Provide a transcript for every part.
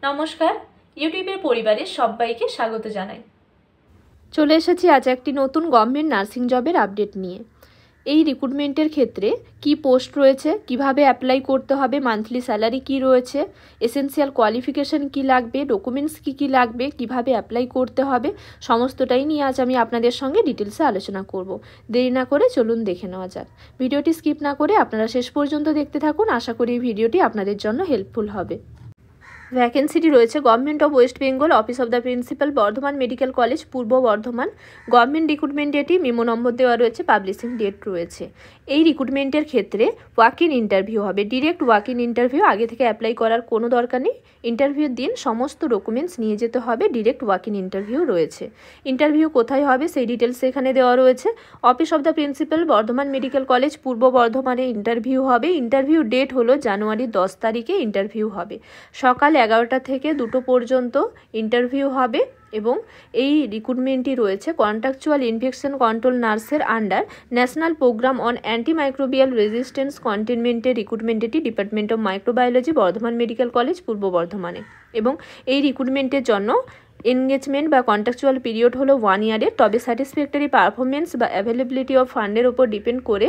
নমস্কার, ইউটিউবের পরিবারে সবাইকে স্বাগত জানাই। চলে এসেছি আজ একটি নতুন গভর্নমেন্ট নার্সিং জবের আপডেট নিয়ে। এই রিক্রুটমেন্টের ক্ষেত্রে কি পোস্ট রয়েছে, কিভাবে অ্যাপ্লাই করতে হবে, মান্থলি স্যালারি কি রয়েছে, এসেনশিয়াল কোয়ালিফিকেশন কি লাগবে, ডকুমেন্টস কি লাগবে, কিভাবে অ্যাপ্লাই করতে হবে, সমস্তটাই নিয়ে আজ আমি আপনাদের সঙ্গে ডিটেলসে আলোচনা করব। দেরি না করে চলুন দেখে নেওয়া যাক। ভিডিওটি স্কিপ না করে আপনারা শেষ পর্যন্ত দেখতে থাকুন। আশা করি এই ভিডিওটি আপনাদের জন্য হেল্পফুল হবে। ভ্যাকেন্সিটি রয়েছে government of West Bengal, office of the principal, Bardhaman medical college, Purba Bardhaman. Government recruitment ডেটই মেমো নম্বর দেওয়া রয়েছে, পাবলিশিং ডেট রয়েছে। এই রিক্রুটমেন্টের ক্ষেত্রে ওয়াক ইন ইন্টারভিউ হবে, ডিরেক্ট ওয়াক ইন ইন্টারভিউ। আগে থেকে অ্যাপ্লাই করার কোনো দরকার নেই। ইন্টারভিউর দিন সমস্ত ডকুমেন্টস নিয়ে যেতে হবে, ডিরেক্ট ওয়াক ইন ইন্টারভিউ রয়েছে। ইন্টারভিউ কোথায় হবে সেই ডিটেলস এখানে দেওয়া রয়েছে। Office of the principal, Bardhaman medical college, Purba বর্ধমানে ইন্টারভিউ হবে। ইন্টারভিউ ডেট হলো জানুয়ারি 10 তারিখে ইন্টারভিউ হবে। সকাল 11টা থেকে 2টো পর্যন্ত ইন্টারভিউ হবে এবং এই রিক্রুটমেন্টটি রয়েছে কন্ট্রাকচুয়াল ইনফেকশন কন্ট্রোল নার্সের under national programme on antimicrobial resistance কন্টেনমেন্টের রিক্রুটমেন্টটি department of microbiology, Bardhaman medical college, Purba বর্ধমানে। এবং এই রিক্রুটমেন্টের জন্য এনগেজমেন্ট বা কন্ট্রাকচুয়াল পিরিয়ড হলো 1 ইয়ারের। তবে স্যাটিসফ্যাক্টরি পারফরমেন্স বা অ্যাভেলেবিলিটি অফ ফান্ডের ওপর ডিপেন্ড করে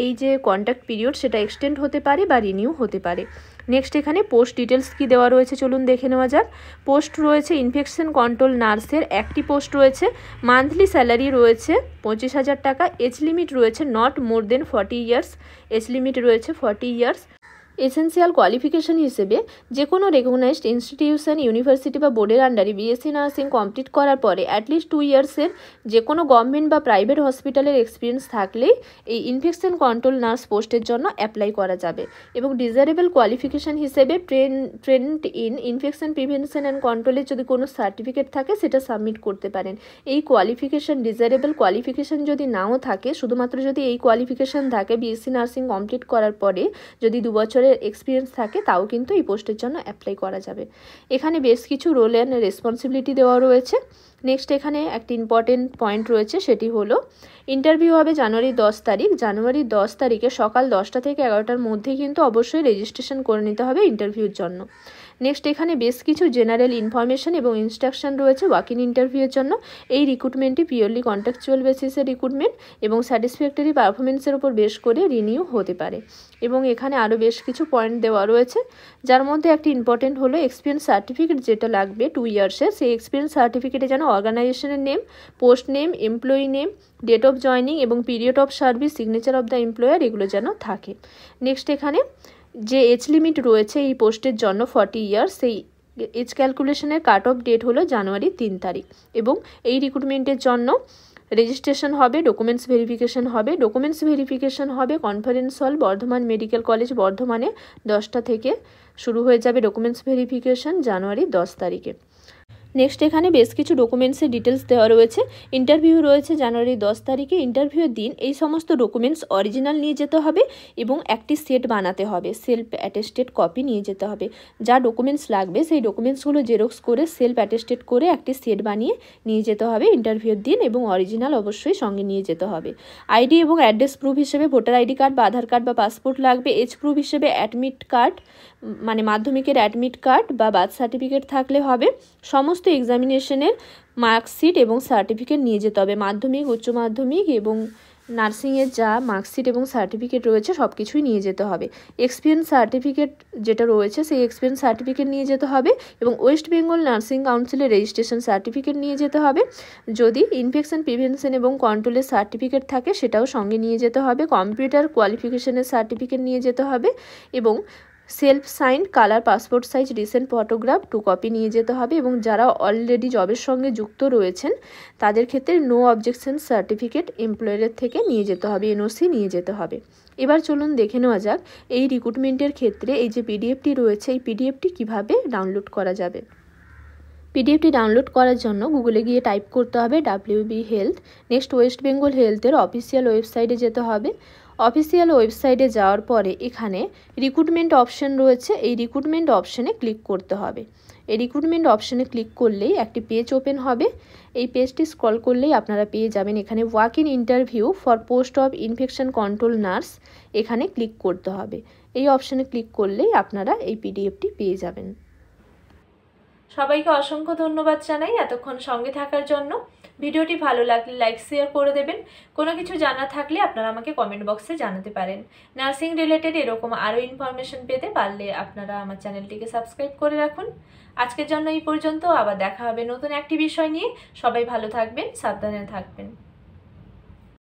এই যে কন্ট্রাক্ট পিরিয়ড সেটা এক্সটেন্ড হতে পারে বা রিনিউ হতে পারে। নেক্সট এখানে পোস্ট ডিটেলস কি দেওয়া রয়েছে চলুন দেখে নেওয়া যাক। পোস্ট রয়েছে ইনফেকশন কন্ট্রোল নার্সের একটি পোস্ট রয়েছে। মান্থলি স্যালারি রয়েছে 25,000 টাকা। এজ লিমিট রয়েছে not more than 40 years. Age limit রয়েছে 40 ইয়ার্স। এসেনশিয়াল কোয়ালিফিকেশন হিসেবে যে কোনো রেকগনাইজড ইনস্টিটিউশন, ইউনিভার্সিটি বা বোর্ডের আন্ডারে বিএসসি নার্সিং কমপ্লিট করার পরে অ্যাটলিস্ট 2 ইয়ার্সের যে কোনো গভর্নমেন্ট বা প্রাইভেট হসপিটালের এক্সপিরিয়েন্স থাকলেই এই ইনফেকশন কন্ট্রোল নার্স পোস্টের জন্য অ্যাপ্লাই করা যাবে। এবং ডিজারেবল কোয়ালিফিকেশন হিসেবে trend in infection prevention and কন্ট্রোলের যদি কোনো সার্টিফিকেট থাকে সেটা সাবমিট করতে পারেন। এই কোয়ালিফিকেশন ডিজারেবল কোয়ালিফিকেশন যদি নাও থাকে, শুধুমাত্র যদি এই কোয়ালিফিকেশন থাকে বিএসসি নার্সিং কমপ্লিট করার পরে যদি 2 বছরের এক্সপিরিয়েন্স থাকে তাও কিন্তু এই পোস্টের জন্য অ্যাপ্লাই করা যাবে। এখানে বেশ কিছু রোল অ্যান্ড রেসপন্সিবিলিটি দেওয়া রয়েছে। নেক্সট এখানে একটি ইম্পর্টেন্ট পয়েন্ট রয়েছে, সেটি হলো ইন্টারভিউ হবে জানুয়ারি 10 তারিখ। জানুয়ারি 10 তারিখে সকাল 10টা থেকে 11টার মধ্যেই কিন্তু অবশ্যই রেজিস্ট্রেশন করে নিতে হবে ইন্টারভিউর জন্য। নেক্সট এখানে বেশ কিছু জেনারেল ইনফরমেশন এবং ইনস্ট্রাকশন রয়েছে ওয়াক ইন ইন্টারভিউয়ের জন্য। এই রিক্রুটমেন্টটি পিওরলি কন্ট্রাকচুয়াল বেসিসের রিক্রুটমেন্ট এবং স্যাটিসফ্যাক্টরি পারফরমেন্সের উপর বেস করে রিনিউ হতে পারে। এবং এখানে আরও বেশ কিছু পয়েন্ট দেওয়া রয়েছে, যার মধ্যে একটি ইম্পর্টেন্ট হলো এক্সপিরিয়েন্স সার্টিফিকেট যেটা লাগবে 2 ইয়ার্সের। সেই এক্সপিরিয়েন্স সার্টিফিকেটে যেন অর্গানাইজেশনের name, post name, employee name, date of joining এবং period of service, signature of the employer এগুলো যেন থাকে। নেক্সট এখানে যে এজ লিমিট রয়েছে এই পোস্টের জন্য 40 ইয়ার্স, সেই এজ ক্যালকুলেশনের কাট অফ ডেট হলো জানুয়ারি 3 তারিখ। এবং এই রিক্রুটমেন্টের জন্য রেজিস্ট্রেশন হবে, ডকুমেন্টস ভেরিফিকেশন হবে। ডকুমেন্টস ভেরিফিকেশন হবে conference hall, Bardhaman medical college, বর্ধমানে 10টা থেকে শুরু হয়ে যাবে ডকুমেন্টস ভেরিফিকেশন জানুয়ারি 10 তারিখে। নেক্সট এখানে বেশ কিছু ডকুমেন্টসের ডিটেলস দেওয়া রয়েছে। ইন্টারভিউ রয়েছে জানুয়ারি 10 তারিখে। ইন্টারভিউর দিন এই সমস্ত ডকুমেন্টস অরিজিনাল নিয়ে যেতে হবে এবং একটি সেট বানাতে হবে, সেলফ অ্যাটেস্টেড কপি নিয়ে যেতে হবে। যা ডকুমেন্টস লাগবে সেই ডকুমেন্টসগুলো জেরক্স করে সেলফ অ্যাটেস্টেড করে একটি সেট বানিয়ে নিয়ে যেতে হবে ইন্টারভিউর দিন এবং অরিজিনাল অবশ্যই সঙ্গে নিয়ে যেতে হবে। আইডি এবং অ্যাড্রেস প্রুফ হিসেবে ভোটার আইডি কার্ড বা আধার কার্ড বা পাসপোর্ট লাগবে। এজ প্রুফ হিসেবে অ্যাডমিট কার্ড মানে মাধ্যমিকের অ্যাডমিট কার্ড বা বার্থ সার্টিফিকেট থাকলে হবে। সমস্ত এক্সামিনেশনের মার্কশিট এবং সার্টিফিকেট নিয়ে যেতে হবে। মাধ্যমিক, উচ্চ মাধ্যমিক এবং নার্সিংয়ের যা মার্কশিট এবং সার্টিফিকেট রয়েছে সব কিছুই নিয়ে যেতে হবে। এক্সপিরিয়েন্স সার্টিফিকেট যেটা রয়েছে সেই এক্সপিরিয়েন্স সার্টিফিকেট নিয়ে যেতে হবে এবং ওয়েস্ট বেঙ্গল নার্সিং কাউন্সিলের রেজিস্ট্রেশন সার্টিফিকেট নিয়ে যেতে হবে। যদি ইনফেকশন প্রিভেনশন এবং কন্ট্রোলের সার্টিফিকেট থাকে সেটাও সঙ্গে নিয়ে যেতে হবে। কম্পিউটার কোয়ালিফিকেশনের সার্টিফিকেট নিয়ে যেতে হবে এবং self sign colour passport size recent photograph 2 copy নিয়ে যেতে হবে। এবং যারা অলরেডি জবের সঙ্গে যুক্ত রয়েছেন তাদের ক্ষেত্রে নো অবজেকশন সার্টিফিকেট এমপ্লয়ারের থেকে নিয়ে যেতে হবে, এনওসি নিয়ে যেতে হবে। এবার চলুন দেখে নেওয়া যাক এই রিক্রুটমেন্টের ক্ষেত্রে এই যে পিডিএফটি রয়েছে এই পিডিএফটি কীভাবে ডাউনলোড করা যাবে। পিডিএফটি ডাউনলোড করার জন্য গুগলে গিয়ে টাইপ করতে হবে WB health. Next West Bengal হেলথের অফিসিয়াল ওয়েবসাইটে যেতে হবে। অফিসিয়াল ওয়েবসাইটে যাওয়ার পরে এখানে রিক্রুটমেন্ট অপশন রয়েছে, এই রিক্রুটমেন্ট অপশনে ক্লিক করতে হবে। এই রিক্রুটমেন্ট অপশনে ক্লিক করলেই একটি পেজ ওপেন হবে। এই পেজটি স্ক্রল করলেই আপনারা পেয়ে যাবেন এখানে walk in interview for post of infection control nurse, এখানে ক্লিক করতে হবে। এই অপশনে ক্লিক করলেই আপনারা এই পিডিএফটি পেয়ে যাবেন। সবাইকে অসংখ্য ধন্যবাদ জানাই এতক্ষণ সঙ্গে থাকার জন্য। ভিডিওটি ভালো লাগলে লাইক শেয়ার করে দেবেন। কোনো কিছু জানা থাকলে আপনারা আমাকে কমেন্ট বক্সে জানাতে পারেন। নার্সিং রিলেটেড এরকম আরও ইনফরমেশন পেতে পারলে আপনারা আমার চ্যানেলটিকে সাবস্ক্রাইব করে রাখুন। আজকের জন্য এই পর্যন্ত, আবার দেখা হবে নতুন একটি বিষয় নিয়ে। সবাই ভালো থাকবেন, সাবধানে থাকবেন।